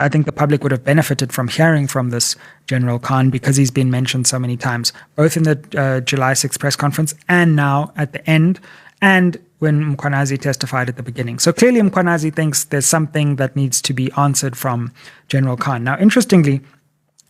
I think the public would have benefited from hearing from this General Khan because he's been mentioned so many times, both in the July 6th press conference and now at the end, and when Mkhwanazi testified at the beginning. So clearly Mkhwanazi thinks there's something that needs to be answered from General Khan. Now, interestingly,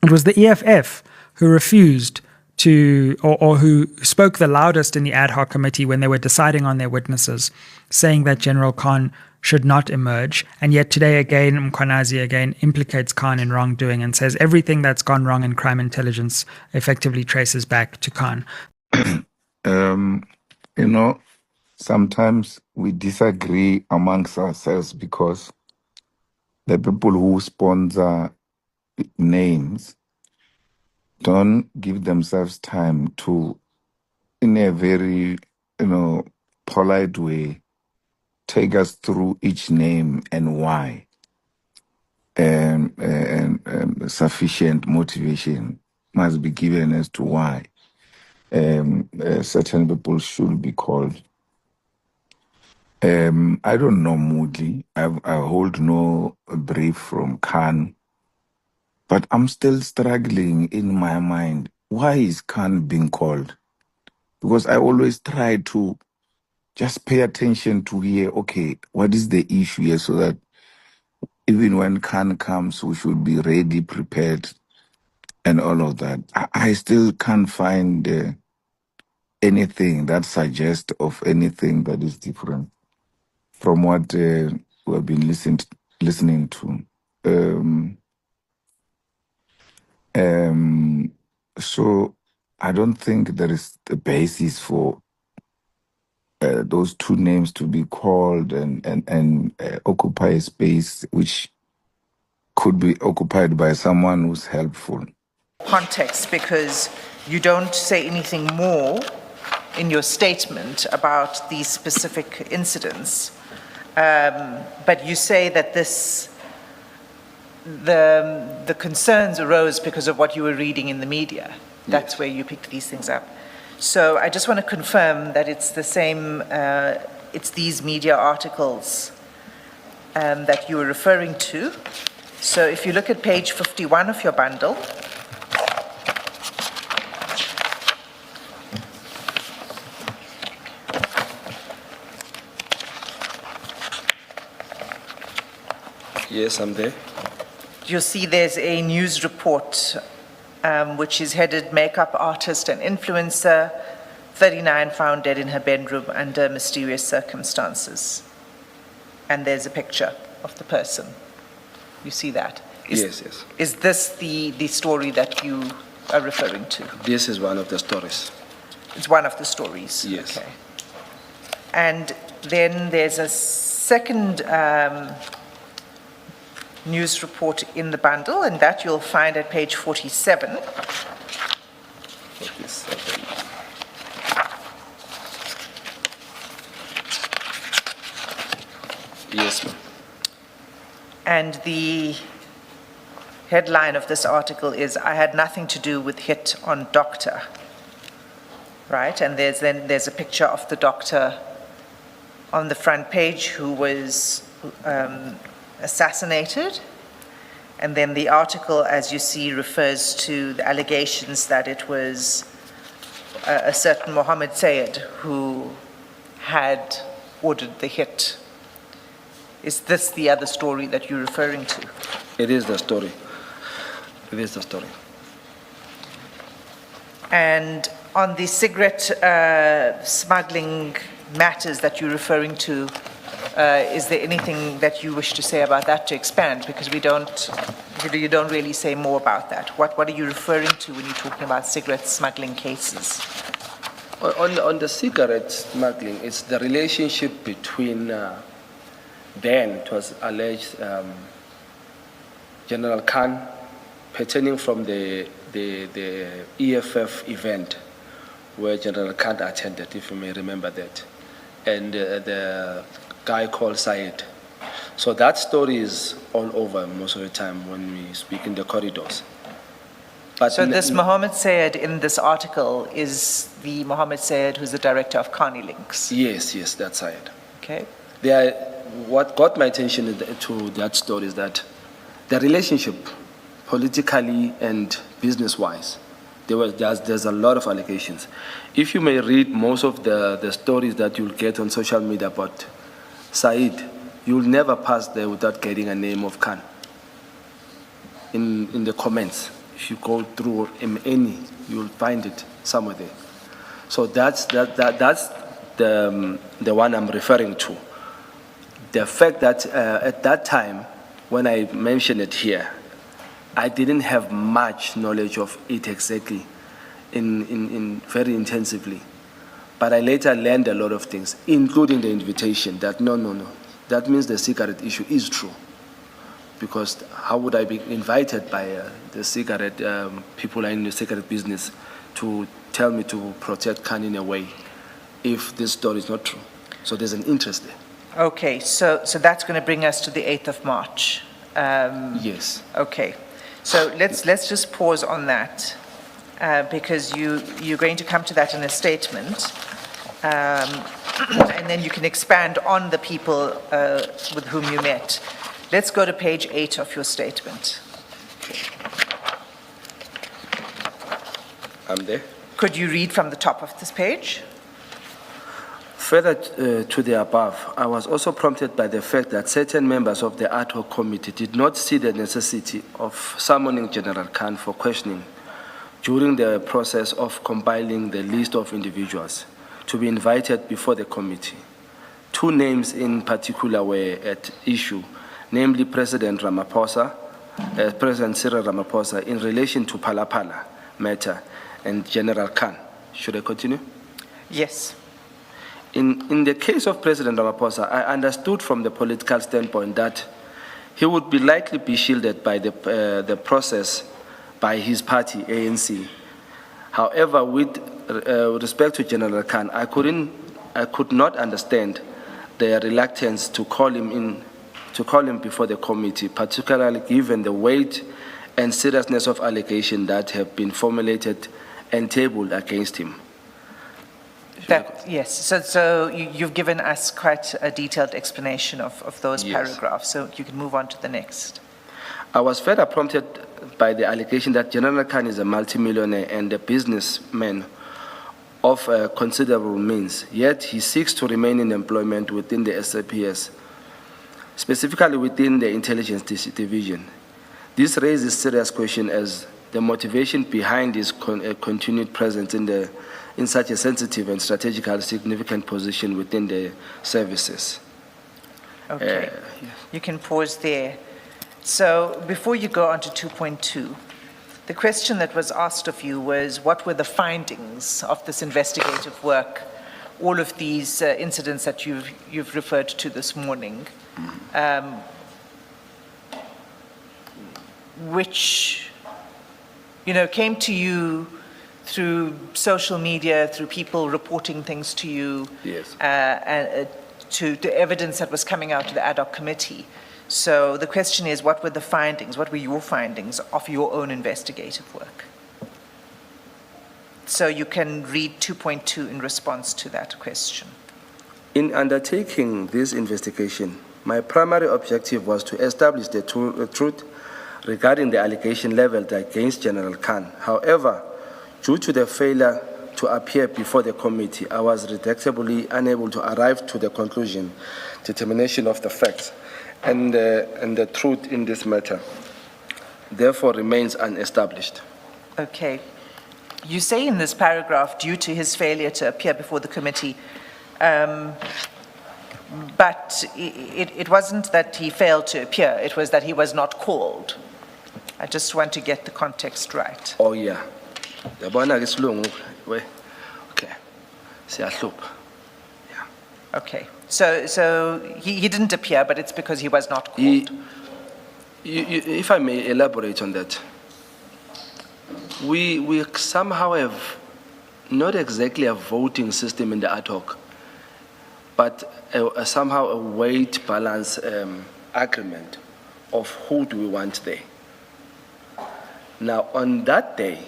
it was the EFF who refused to, or who spoke the loudest in the ad hoc committee when they were deciding on their witnesses, saying that General Khan should not emerge. And yet today again, Mkhwanazi again implicates Khan in wrongdoing and says everything that's gone wrong in crime intelligence effectively traces back to Khan. Sometimes we disagree amongst ourselves because the people who sponsor names don't give themselves time to, in a very, polite way, take us through each name and why. And sufficient motivation must be given as to why certain people should be called. I don't know Moodley. I hold no brief from Khan. But I'm still struggling in my mind. Why is Khan being called? Because I always try to just pay attention to hear, okay, what is the issue here, so that even when Khan comes, we should be ready, prepared, and all of that. I still can't find anything that suggests of anything that is different from what we have been listening to. So I don't think there is a basis for those two names to be called and occupy a space which could be occupied by someone who's helpful. Context, because you don't say anything more in your statement about these specific incidents, but you say that the concerns arose because of what you were reading in the media. That's where you picked these things up. So I just want to confirm that it's the same, it's these media articles that you were referring to. So if you look at page 51 of your bundle, yes, I'm there. You'll see there's a news report which is headed Makeup Artist and Influencer, 39 found dead in her bedroom under mysterious circumstances. And there's a picture of the person. You see that? Yes. Is this the story that you are referring to? This is one of the stories. It's one of the stories? Yes. Okay. And then there's a second news report in the bundle, and that you'll find at page 47. 47. Yes, ma'am. And the headline of this article is, "I had nothing to do with hit on doctor." Right? And there's a picture of the doctor on the front page who was assassinated. And then the article, as you see, refers to the allegations that it was a certain Mohammed Sayed who had ordered the hit. Is this the other story that you're referring to? It is the story. It is the story. And on the cigarette smuggling matters that you're referring to, is there anything that you wish to say about that to expand? Because you don't really say more about that. What are you referring to when you're talking about cigarette smuggling cases? On the cigarette smuggling, it's the relationship between then, it was alleged, General Khan, pertaining from the EFF event where General Khan attended, if you may remember that, and the guy called Syed. So that story is all over most of the time when we speak in the corridors. But so this Mohammed Sayed in this article is the Mohammed Sayed who's the director of Carney Links? Yes, that's Syed. Okay. What got my attention to that story is that the relationship, politically and business-wise, there's a lot of allegations. If you may read most of the stories that you'll get on social media about Said, you'll never pass there without getting a name of Khan. In the comments, if you go through any, you'll find it somewhere there. So that's the one I'm referring to. The fact that at that time, when I mentioned it here, I didn't have much knowledge of it exactly, in very intensively. But I later learned a lot of things, including the invitation that no, that means the cigarette issue is true. Because how would I be invited by the cigarette people in the cigarette business to tell me to protect Khan in a way if this story is not true? So there's an interest there. Okay, so that's going to bring us to the 8th of March. Yes. Okay, so let's just pause on that because you're going to come to that in a statement, and then you can expand on the people with whom you met. Let's go to page 8 of your statement. I'm there. Could you read from the top of this page? Further to the above, I was also prompted by the fact that certain members of the ad hoc committee did not see the necessity of summoning General Khan for questioning during the process of compiling the list of individuals to be invited before the committee. Two names in particular were at issue, namely President Cyril Ramaphosa in relation to Phala matter and General Khan. Should I continue? Yes. In the case of President Ramaphosa, I understood from the political standpoint that he would be likely be shielded by the process by his party, ANC. However, with respect to General Khan, I could not understand their reluctance to call him before the committee, particularly given the weight and seriousness of allegations that have been formulated and tabled against him. Yes, so you've given us quite a detailed explanation of those Yes. paragraphs, so you can move on to the next. I was further prompted by the allegation that General Khan is a multimillionaire and a businessman of considerable means, yet he seeks to remain in employment within the SAPS, specifically within the intelligence division. This raises serious questions as the motivation behind his continued presence in such a sensitive and strategically significant position within the services. Okay, you can pause there. So before you go on to 2.2, the question that was asked of you was, what were the findings of this investigative work, all of these incidents that you've referred to this morning, which came to you through social media, through people reporting things to you, Yes. And to the evidence that was coming out of the ad hoc committee. So the question is, what were the findings? What were your findings of your own investigative work? So you can read 2.2 in response to that question. In undertaking this investigation, my primary objective was to establish the truth regarding the allegation leveled against General Khan. However, due to the failure to appear before the committee, I was regrettably unable to arrive to the determination of the facts and the truth in this matter, therefore remains unestablished. Okay. You say in this paragraph, due to his failure to appear before the committee, but it wasn't that he failed to appear, it was that he was not called. I just want to get the context right. Oh yeah. Okay. Siyahlupha. Yeah. Okay. So he didn't appear, but it's because he was not called. If I may elaborate on that, we somehow have not exactly a voting system in the ad hoc, but somehow a weight balance agreement of who do we want there. Now, on that day,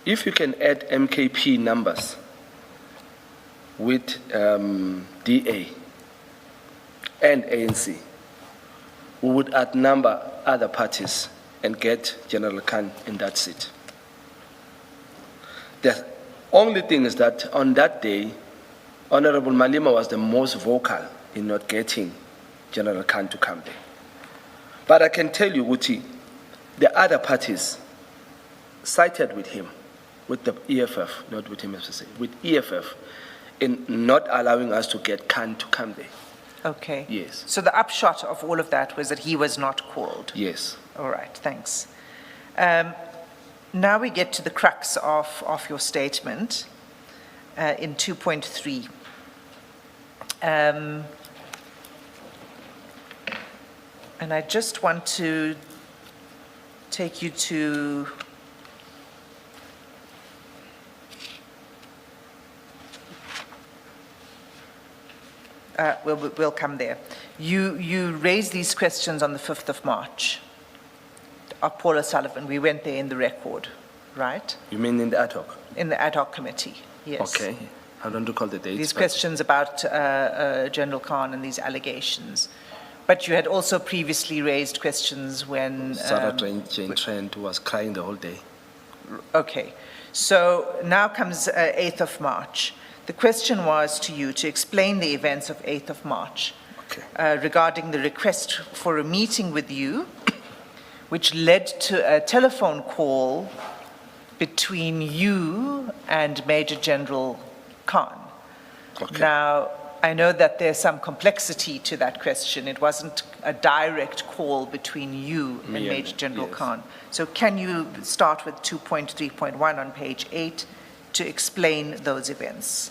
if you can add MKP numbers with DA and ANC, we would outnumber other parties and get General Khan in that seat. The only thing is that on that day, Honorable Malema was the most vocal in not getting General Khan to come there. But I can tell you, Uti, the other parties sided with him, with the EFF, not with him as I say, with EFF, in not allowing us to get Khan to come there. Okay. Yes. So the upshot of all of that was that he was not called. Yes. All right, thanks. Now we get to the crux of your statement in 2.3. And I just want to take you to we'll come there. You raised these questions on the 5th of March of Paula Sullivan. We went there in the record, right? You mean in the ad hoc? In the ad hoc committee, yes. Okay. I don't recall the dates. These but- questions about General Khan and these allegations. But you had also previously raised questions when... Sarah Jane Trent was crying the whole day. Okay. So now comes 8th of March. The question was to you to explain the events of 8th of March regarding the request for a meeting with you, which led to a telephone call between you and Major General Khan. Okay. Now, I know that there's some complexity to that question. It wasn't a direct call between you and Me Major General yes. Khan. So can you start with 2.3.1 on page 8 to explain those events?